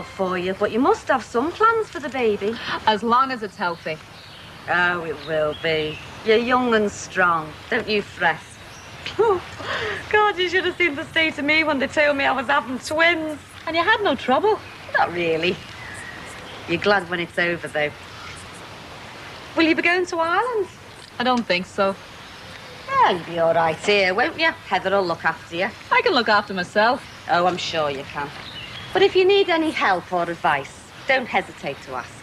trouble for you, but you must have some plans for the baby. As long as it's healthy. Oh, it will be. You're young and strong. Don't you fret. Oh, God, you should have seen the state of me when they told me I was having twins. And you had no trouble? Not really. You're glad when it's over, though. Will you be going to Ireland? I don't think so. Yeah, you'll be all right here, won't you? Heather will look after you. I can look after myself. Oh, I'm sure you can. But if you need any help or advice, don't hesitate to ask.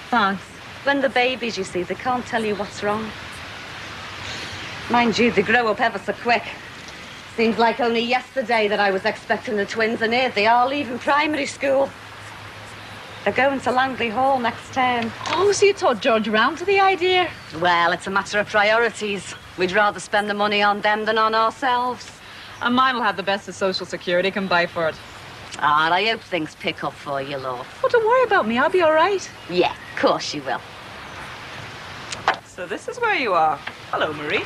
Thanks. When they're babies, you see, they can't tell you what's wrong. Mind you, they grow up ever so quick. Seems like only yesterday that I was expecting the twins, and here they are leaving primary school. They're going to Langley Hall next term. Oh, so you taught George round to the idea? Well, it's a matter of priorities. We'd rather spend the money on them than on ourselves. And mine will have the best the Social Security can buy for it. Ah, I hope things pick up for you, love. Well, don't worry about me. I'll be all right. Yeah, of course you will. So this is where you are. Hello, Marie.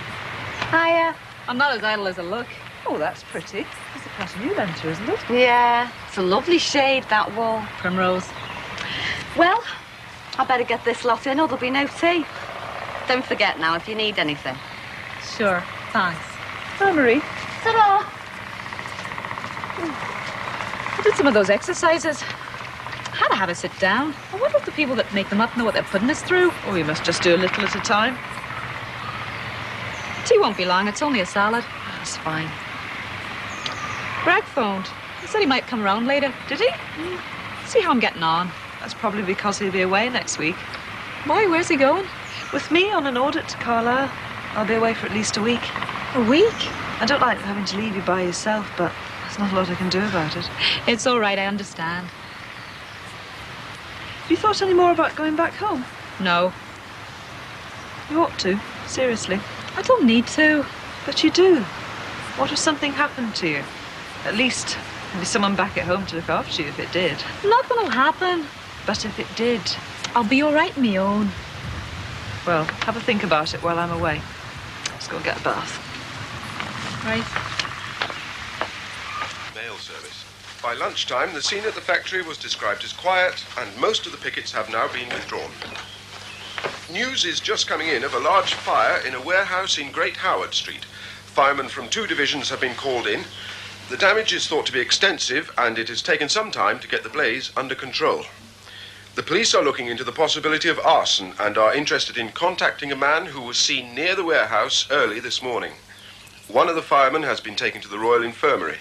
Hiya. I'm not as idle as I look. Oh, that's pretty. It's a quite a new venture, isn't it? Yeah, it's a lovely shade, that wall. Primrose. Well, I better get this lot in or there'll be no tea. Don't forget now if you need anything. Sure. Thanks. Hi, Marie. Ta-ra! I did some of those exercises. Had to have a sit down. I wonder if the people that make them up know what they're putting us through. Oh, we must just do a little at a time. Tea won't be long. It's only a salad. That's fine. Greg phoned. He said he might come around later. Did he? See how I'm getting on. That's probably because he'll be away next week. Why? Where's he going? With me on an audit to Carlisle. I'll be away for at least a week. A week? I don't like having to leave you by yourself, but there's not a lot I can do about it. It's all right. I understand. Have you thought any more about going back home? No. You ought to. Seriously. I don't need to. But you do. What if something happened to you? At least there'd be someone back at home to look after you if it did. Nothing will happen. But if it did, I'll be all right on my own. well, have a think about it while I'm away. Let's go and get a bath. Right. Mail service. By lunchtime, the scene at the factory was described as quiet, and most of the pickets have now been withdrawn. News is just coming in of a large fire in a warehouse in Great Howard Street. Firemen from 2 divisions have been called in. The damage is thought to be extensive, and it has taken some time to get the blaze under control. The police are looking into the possibility of arson and are interested in contacting a man who was seen near the warehouse early this morning. One of the firemen has been taken to the Royal Infirmary.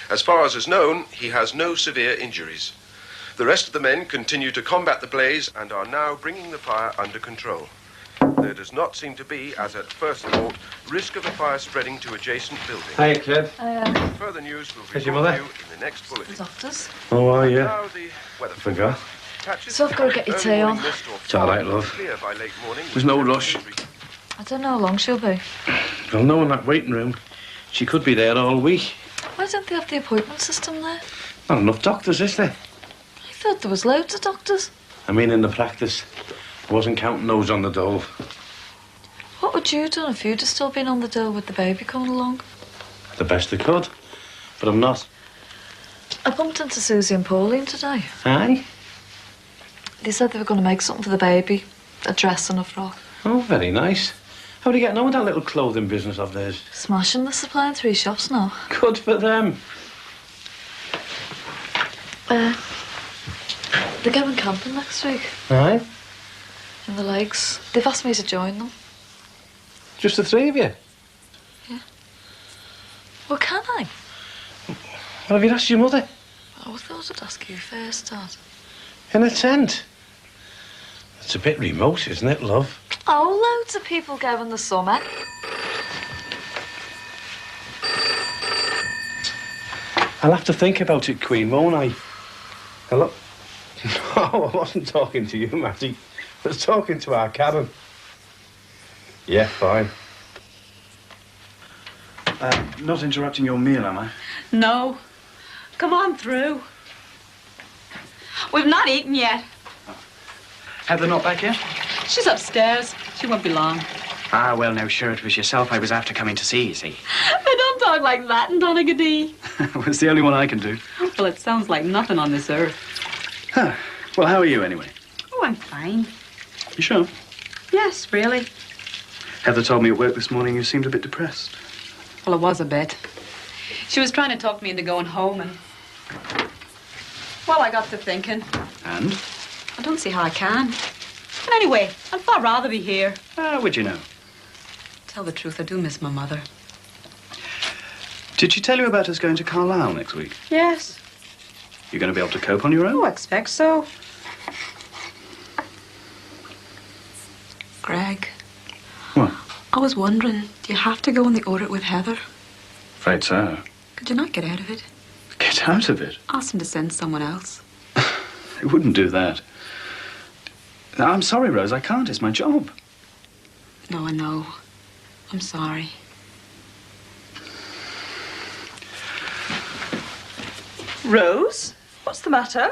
As far as is known, he has no severe injuries. The rest of the men continue to combat the blaze and are now bringing the fire under control. There does not seem to be, as at first thought, risk of the fire spreading to adjacent buildings. Hi, Cliff. Further news will be How's your brought to mother? you in the next bulletin. Doctors. How are you? Now the weather Forgot. forecast. So I've got to get your Early tea morning on. mist or It's all right, fog love. clear by late morning. There's no rush. I don't know how long she'll be. Well, no, in that waiting room. She could be there all week. Why don't they have the appointment system there? Not enough doctors, is there? I thought there was loads of doctors. I mean, in the practice. I wasn't counting those on the dole. What would you have done if you'd have still been on the dole with the baby coming along? The best I could. But I'm not. I bumped into Susie and Pauline today. Aye? They said they were going to make something for the baby. A dress and a frock. Oh, very nice. How are you getting on with that little clothing business of theirs? Smashing. They're supplying 3 shops now. Good for them. They're going camping next week Aye? in the lakes. They've asked me to join them. Just the 3 of you? Well, can I? Well, have you asked your mother? Oh, I thought I'd ask you first, Dad. In a tent? It's a bit remote, isn't it, love? Oh, loads of people go in the summer. I'll have to think about it, Queen, won't I? Hello? No, I wasn't talking to you, Matty. I was talking to our cabin. Yeah, fine. Not interrupting your meal, am I? No. Come on through. We've not eaten yet. Heather not back yet? She's upstairs. She won't be long. Ah, well, now, sure, it was yourself I was after coming to see, you see. They don't talk like that in Donegal. Well, it's the only one I can do. Well, it sounds like nothing on this earth. Huh. Well, how are you anyway? Oh, I'm fine. You sure? Yes, really. Heather told me at work this morning you seemed a bit depressed. Well, it was a bit. She was trying to talk me into going home and... Well, I got to thinking. And? I don't see how I can. And anyway, I'd far rather be here. How would you know? Tell the truth, I do miss my mother. Did she tell you about us going to Carlisle next week? Yes. You're going to be able to cope on your own? Oh, I expect so. Greg, What? I was wondering, do you have to go on the audit with Heather? Afraid so. Could you not get out of it? Get out of it? Ask them to send someone else. They wouldn't do that. I'm sorry, Rose, I can't. It's my job. No, I know. I'm sorry. Rose? What's the matter?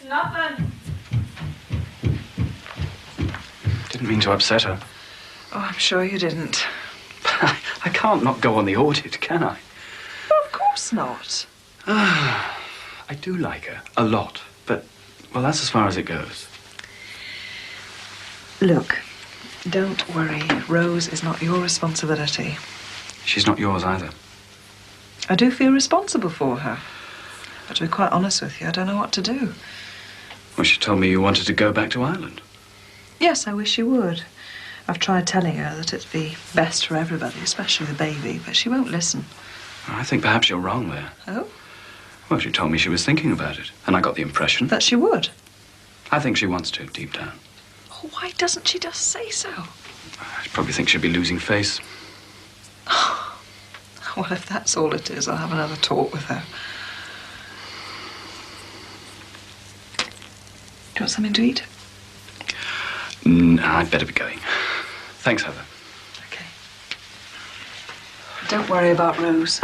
Nothing. Didn't mean to upset her. Oh, I'm sure you didn't. I can't not go on the audit, can I? Oh, of course not. I do like her. A lot. But, well, that's as far as it goes. Look, don't worry. Rose is not your responsibility. She's not yours either. I do feel responsible for her. But to be quite honest with you, I don't know what to do. Well, she told me you wanted to go back to Ireland. Yes, I wish you would. I've tried telling her that it'd be best for everybody, especially the baby, but she won't listen. I think perhaps you're wrong there. Oh? Well, she told me she was thinking about it, and I got the impression That she would? I think she wants to, deep down. Oh, why doesn't she just say so? I probably think she'll be losing face. Well, if that's all it is, I'll have another talk with her. Do you want something to eat? I'd better be going. Thanks, Heather. Okay. Don't worry about Rose.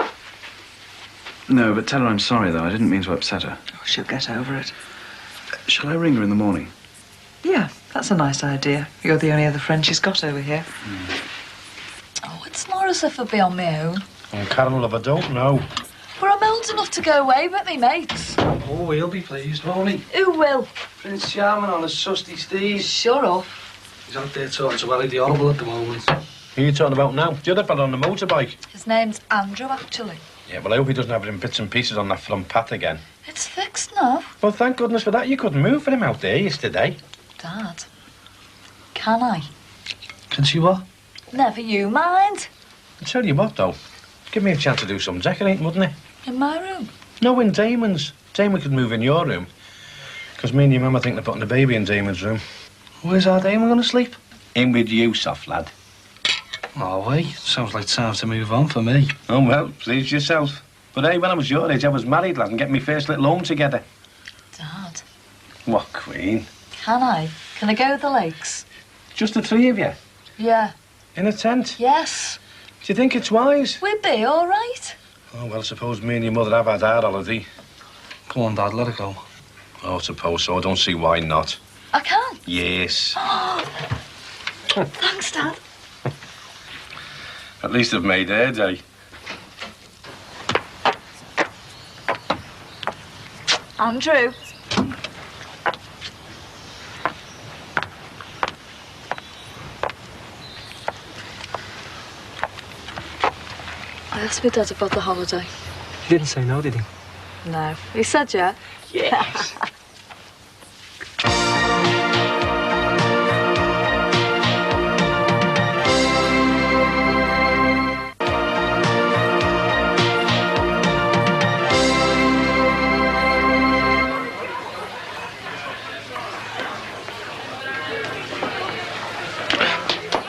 No, but tell her I'm sorry, though. I didn't mean to upset her. Oh, she'll get over it. Shall I ring her in the morning? Yeah, that's a nice idea. You're the only other friend she's got over here. Oh, it's not as if I'd be on my own. Oh, Karen, love, I don't know. But I'm old enough to go away with me mates. Oh, he'll be pleased, won't he? Who will? Prince Charming on his susty steed. Shut up. He's out there talking to Ellie the Horrible at the moment. Who are you talking about now? The other fella on the motorbike. His name's Andrew, actually. Yeah, well, I hope he doesn't have it in bits and pieces on that front path again. It's fixed now. Well, thank goodness for that. You couldn't move for him out there yesterday. Dad, can I? Can she what? Never you mind. I'll tell you what, though. Give me a chance to do some decorating, wouldn't it? In my room. No, in Damon's. Damon could move in your room. Because me and your mum are thinking of putting the baby in Damon's room. Where's our Damon going to sleep? In with you, soft lad. Oh, wait. Sounds like time to move on for me. Oh, well, please yourself. But hey, when I was your age, I was married, lad, and getting my first little home together. Dad, What, Queen? can I? Can I go to the lakes? Just the three of you? Yeah. In a tent? Yes. Do you think it's wise? We'd be all right. Oh, well, I suppose me and your mother have had our holiday. Come on, Dad, let it go. Oh, I suppose so. I don't see why not. I can. Yes. Thanks, Dad. At least they've made their day. Andrew. I asked my dad about the holiday. He didn't say no, did he? No. He said yeah. Yes.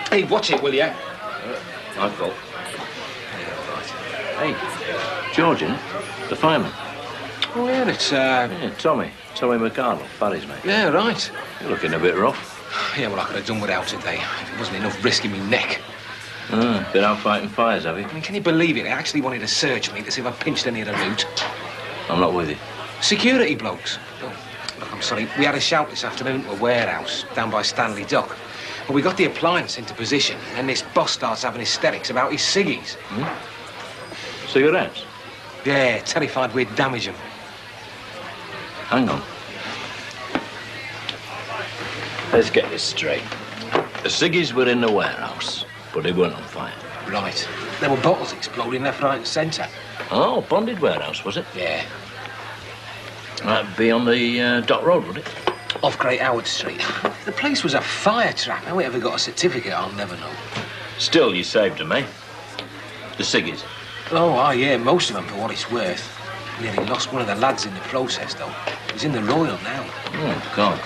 Hey, watch it, will you? My fault. Hey, Georgian, the fireman. Oh, yeah, it's, Yeah, Tommy McArdle, Barry's mate. Yeah, right. You're looking a bit rough. Yeah, well, I could have done without it, if it wasn't enough risking me neck. Been out fighting fires, have you? I mean, can you believe it? They actually wanted to search me to see if I pinched any of the loot. I'm not with you. Security blokes. Oh, look, I'm sorry. We had a shout this afternoon to a warehouse down by Stanley Dock. Well, we got the appliance into position, and this boss starts having hysterics about his ciggies. Cigarettes? Yeah, terrified we'd damage them. Hang on. Let's get this straight. The ciggies were in the warehouse, but they weren't on fire. Right. There were bottles exploding left, right, and centre. Oh, bonded warehouse, was it? Yeah. That'd be on the Dock Road, would it? Off Great Howard Street. The place was a fire trap. How we ever got a certificate, I'll never know. Still, you saved them, eh? The ciggies. Oh, yeah, most of them for what it's worth. Nearly lost one of the lads in the process, though. He's in the Royal now. Oh, God.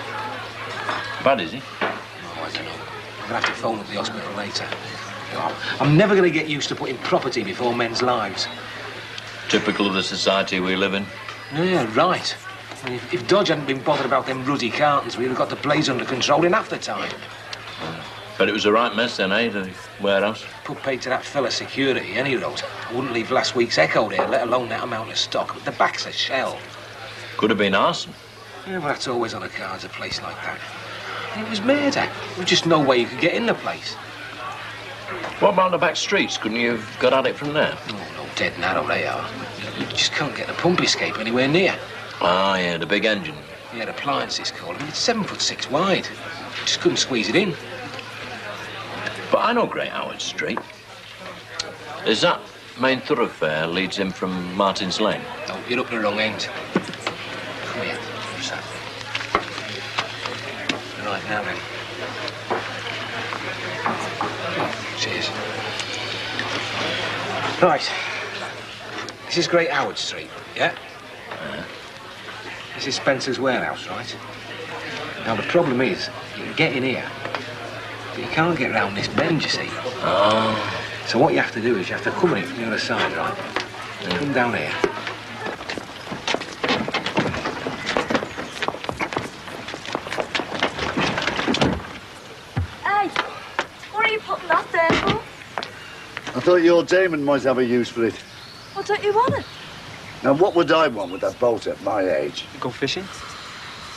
Bad, is he? Oh, I don't know. I'm gonna have to phone up the hospital later. Oh, I'm never gonna get used to putting property before men's lives. Typical of the society we live in. Yeah, right. I mean, if Dodge hadn't been bothered about them ruddy cartons, we'd have got the blaze under control in half the time. But it was a right mess then, eh, the warehouse? Put paid to that fella security, any road. I wouldn't leave last week's Echo there, let alone that amount of stock. But the back's a shell. Could have been arson. Yeah, well, that's always on the cards, a place like that. And it was murder. There was just no way you could get in the place. What about the back streets? Couldn't you have got at it from there? Oh, no, dead narrow they are. You just can't get the pump escape anywhere near. Ah, yeah, the big engine. Yeah, the appliances called. I mean, it's 7'6" wide. Just couldn't squeeze it in. But I know Great Howard Street. Is that main thoroughfare leads in from Martin's Lane? No, you're up the wrong end. Come here. Sir. Right, now then. Cheers. Right. This is Great Howard Street, yeah? This is Spencer's warehouse, right? Now, the problem is, you can get in here, but you can't get round this bend, you see. Oh. So what you have to do is you have to come in from the other side, right? Come down here. Hey, what are you putting that there for? I thought your Damon might have a use for it. What don't you want it? Now, what would I want with that boat at my age? Go fishing?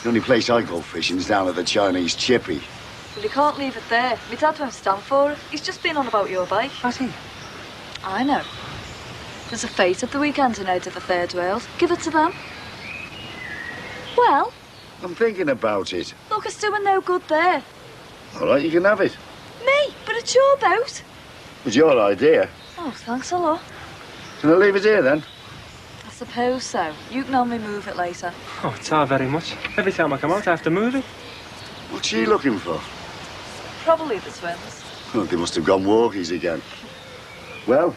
The only place I go fishing is down at the Chinese Chippy. Well, you can't leave it there. My dad won't stand for it. He's just been on about your bike. Has he? I know. There's a fete at the weekend in out at the Third Wales. Give it to them. Well, I'm thinking about it. look, it's doing no good there. All right, you can have it. Me? But it's your boat. It's your idea. Oh, thanks a lot. Can I leave it here, then? I suppose so. You can only move it later. Oh, it's all very much. Every time I come out, I have to move it. What's she looking for? Probably the twins. Oh, they must have gone walkies again. Well,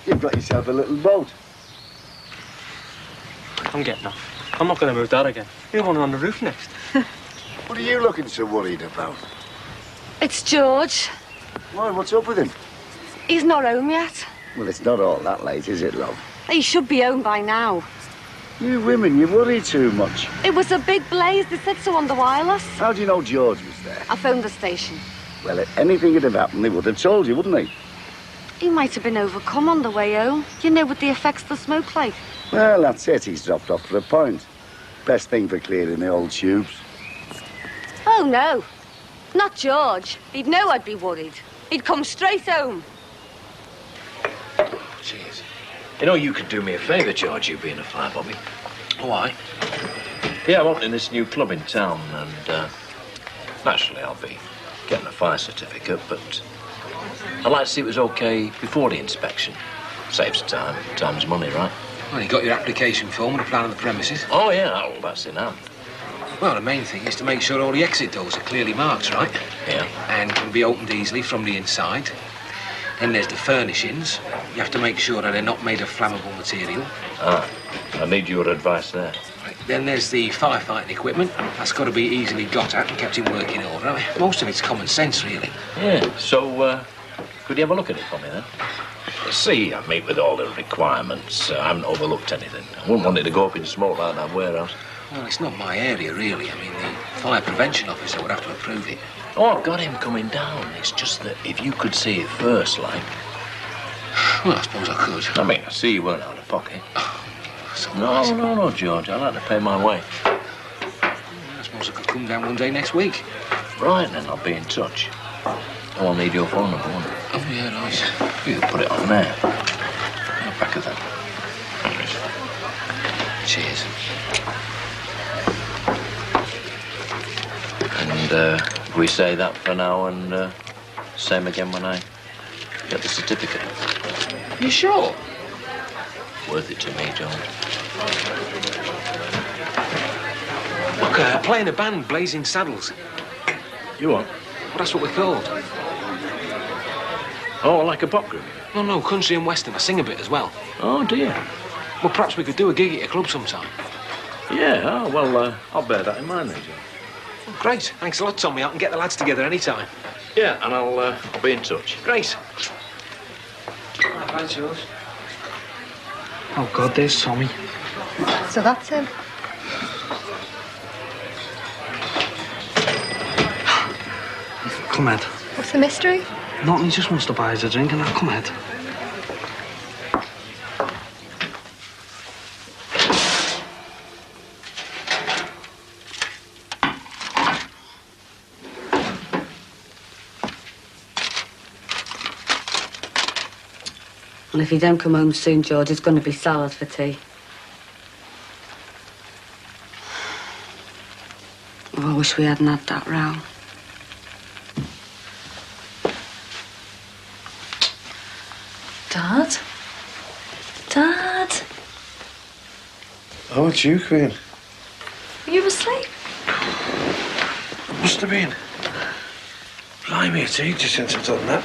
you've got yourself a little boat. I'm getting off. I'm not going to move that again. You're one on the roof next. What are you looking so worried about? It's George. Why, what's up with him? He's not home yet. Well, it's not all that late, is it, love? He should be home by now. You women, you worry too much. It was a big blaze. They said so on the wireless. How do you know George was there? I phoned the station. Well, if anything had happened, they would have told you, wouldn't they? He might have been overcome on the way home. You know, with the effects of the smoke like. Well, that's it. He's dropped off for a pint. Best thing for clearing the old tubes. Oh, no. Not George. He'd know I'd be worried. He'd come straight home. Cheers. You know, you could do me a favour, George, you being a fly-bobby. Why? Yeah, I'm opening this new club in town, and naturally I'll be getting a fire certificate, but I'd like to see it was okay before the inspection. Saves time. Time's money, right? Well, you got your application form and a plan of the premises. Oh, yeah, that's in hand. Well, the main thing is to make sure all the exit doors are clearly marked, right? Yeah. And can be opened easily from the inside. Then there's the furnishings. You have to make sure that they're not made of flammable material. Ah, I need your advice there. Right. Then there's the firefighting equipment. That's got to be easily got at and kept in working order. I mean, most of it's common sense, really. Yeah, so, could you have a look at it for me, then? See, I meet with all the requirements. I haven't overlooked anything. I wouldn't want it to go up in smoke like that warehouse. Well, it's not my area, really. I mean, the fire prevention officer would have to approve it. Oh, I've got him coming down. It's just that if you could see it first, like... Well, I suppose I could. I mean, I see you weren't out of pocket. So No, George. I like to pay my way. I suppose I could come down one day next week. Right, then, I'll be in touch. Oh, I'll need your phone number, won't I? Oh, yeah, nice. You can put it on there. On the back of that. Cheers. And we say that for now and same again when I get the certificate. You sure? Worth it to me, John. Look, playing a band, Blazing Saddles. You what? Well, that's what we're called. Oh, like a pop group? No, country and western. I sing a bit as well. Oh, dear. Well, perhaps we could do a gig at a club sometime. Yeah, oh, well, I'll bear that in mind then, John. Oh, great. Thanks a lot, Tommy. I can get the lads together any time. Yeah, and I'll be in touch. Great. Hi, George. Oh, God, there's Tommy. So that's him. Come, Ed. What's the mystery? Nothing, he just wants to buy us a drink and I'll come, Ed. And if you don't come home soon, George, it's going to be salad for tea. Oh, I wish we hadn't had that row. Dad? Dad? Oh, it's you, Queen. Were you asleep? Must have been. Blimey, it's ages since I've done that.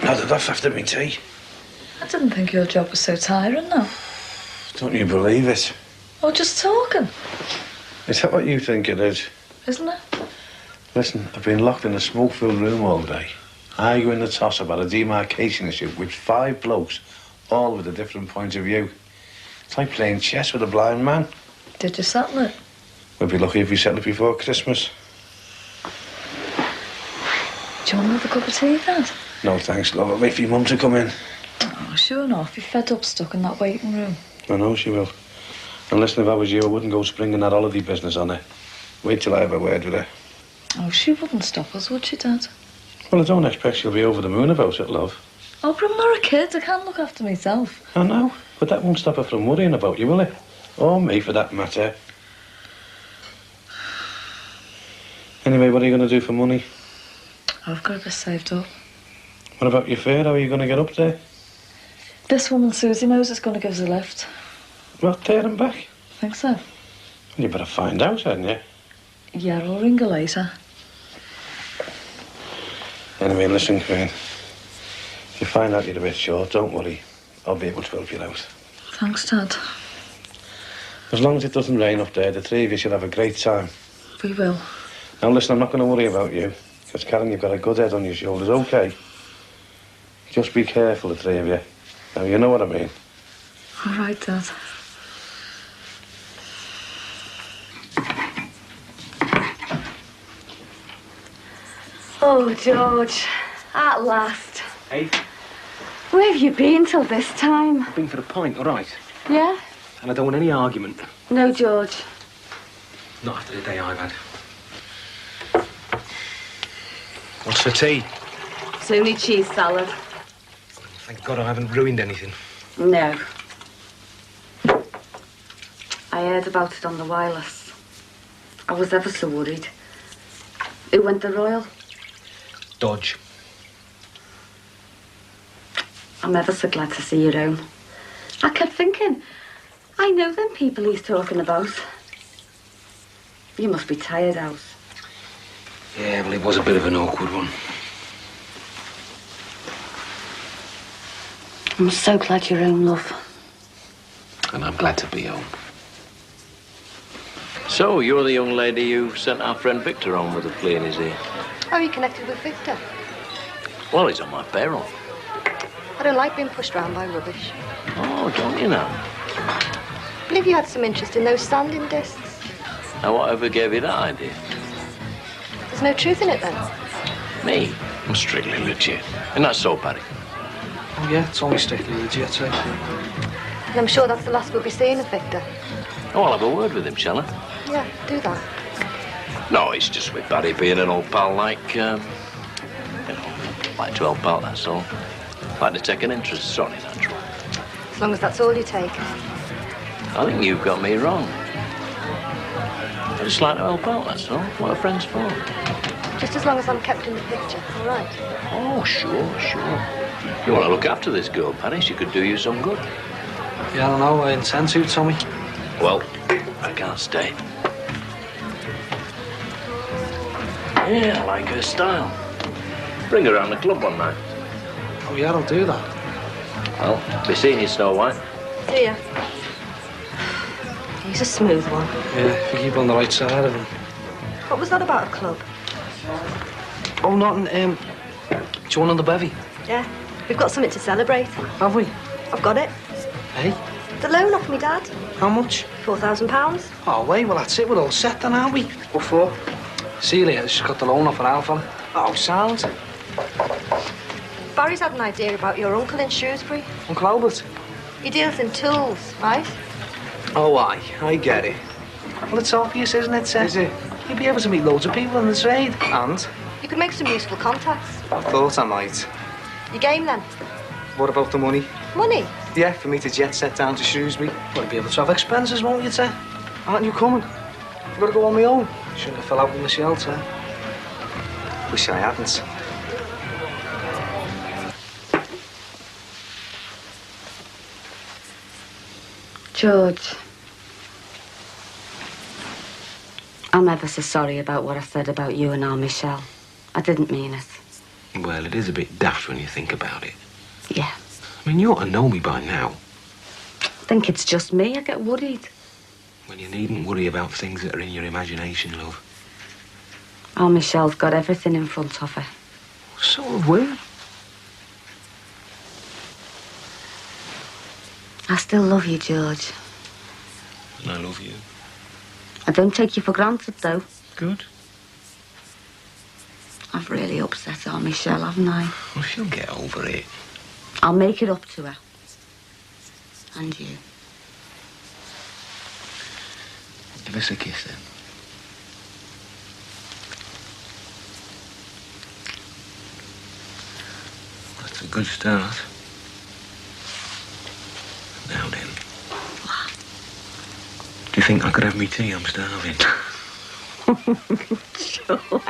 Nodded off after me tea. I didn't think your job was so tiring, though. Don't you believe it? Oh, just talking, Is that what you think it is? isn't it? Listen, I've been locked in a smoke-filled room all day, arguing the toss about a demarcation issue with 5 blokes, all with a different point of view. It's like playing chess with a blind man. Did you settle it? We'll be lucky if we settle it before Christmas. Do you want another cup of tea, Dad? No thanks, love. I'll wait for your mum to come in. Oh, sure enough. You're fed up stuck in that waiting room. I know she will. And listen, if I was you, I wouldn't go springing that holiday business on her. Wait till I have a word with her. Oh, she wouldn't stop us, would she, Dad? Well, I don't expect she'll be over the moon about it, love. Oh, but I'm not a kid. I can't look after myself. I know, but that won't stop her from worrying about you, will it? Or me, for that matter. Anyway, what are you going to do for money? I've got a bit saved up. What about your fare? How are you going to get up there? This woman, Susie, knows it's going to give us a lift. What, there and back? Think so? Well, you better find out, hadn't you? Yeah, I'll ring her later. Anyway, listen, Queen. If you find out you're a bit short, don't worry. I'll be able to help you out. Thanks, Dad. As long as it doesn't rain up there, the 3 of you should have a great time. We will. Now, listen, I'm not going to worry about you. Because, Karen, you've got a good head on your shoulders, OK? Just be careful, the 3 of you. Now, you know what I mean. All right, Dad. Oh, George, at last. Hey, Where have you been till this time? I've been for a pint, all right? Yeah? And I don't want any argument. No, George. Not after the day I've had. What's for tea? Sunny cheese salad. Thank God I haven't ruined anything. No. I heard about it on the wireless. I was ever so worried. Who went the Royal? Dodge. I'm ever so glad to see your own. I kept thinking, I know them people he's talking about. You must be tired out. Yeah, well, it was a bit of an awkward one. I'm so glad you're home, love. And I'm glad to be home. So, you're the young lady who sent our friend Victor on with a flea in his ear? How are you connected with Victor? Well, he's on my payroll. I don't like being pushed around by rubbish. Oh, don't you now? I believe you had some interest in those standing discs. Now, whatever gave you that idea? There's no truth in it, then? Me? I'm strictly legit. And that's so, Paddy. Oh, yeah, it's only strictly legit, right? And I'm sure that's the last we'll be seeing of Victor. Oh, I'll have a word with him, shall I? Yeah, do that. No, it's just with Paddy being an old pal like, you know, like to help out, that's all. Like to take an interest, it's only natural. As long as that's all you take. I think you've got me wrong. I just like to help out, that's all. What are friends for? Just as long as I'm kept in the picture, all right? Oh, sure, sure. You want to look after this girl, Penny? She could do you some good. Yeah, I don't know. I intend to, Tommy. Well, I can't stay. Yeah, I like her style. Bring her around the club one night. Oh, yeah, I'll do that. Well, be seeing you, Snow White. See ya. He's a smooth one. Yeah, if you keep on the right side of him. What was that about a club? Oh, nothing. Do you want another bevy? Yeah, we've got something to celebrate. Have we? I've got it. Hey? The loan off me dad. How much? £4,000. Oh, wait, well, that's it. We're all set then, aren't we? What for? Celia, she's got the loan off an owl fella. Oh, silence. Barry's had an idea about your uncle in Shrewsbury. Uncle Albert? He deals in tools, right? Oh, I get it. Well, it's obvious, isn't it, Seth? Is it? You'll be able to meet loads of people in the trade. And? You could make some useful contacts. I thought I might. You game then? What about the money? Money? Yeah, for me to jet set down to Shrewsbury. Well, you'll be able to have expenses, won't you, Seth? Aren't you coming? I've got to go on my own. Shouldn't have fell out with my shelter. Wish I hadn't. George, I'm ever so sorry about what I said about you and our Michelle. I didn't mean it. Well, it is a bit daft when you think about it. Yeah. I mean, you ought to know me by now. I think it's just me. I get worried. Well, you needn't worry about things that are in your imagination, love. Our Michelle's got everything in front of her. So have we. I still love you, George. And I love you. I don't take you for granted, though. Good. I've really upset our Michelle, haven't I? Well, she'll get over it. I'll make it up to her. And you. Give us a kiss, then. That's a good start. Now then. Do you think I could have me tea? I'm starving. Sure.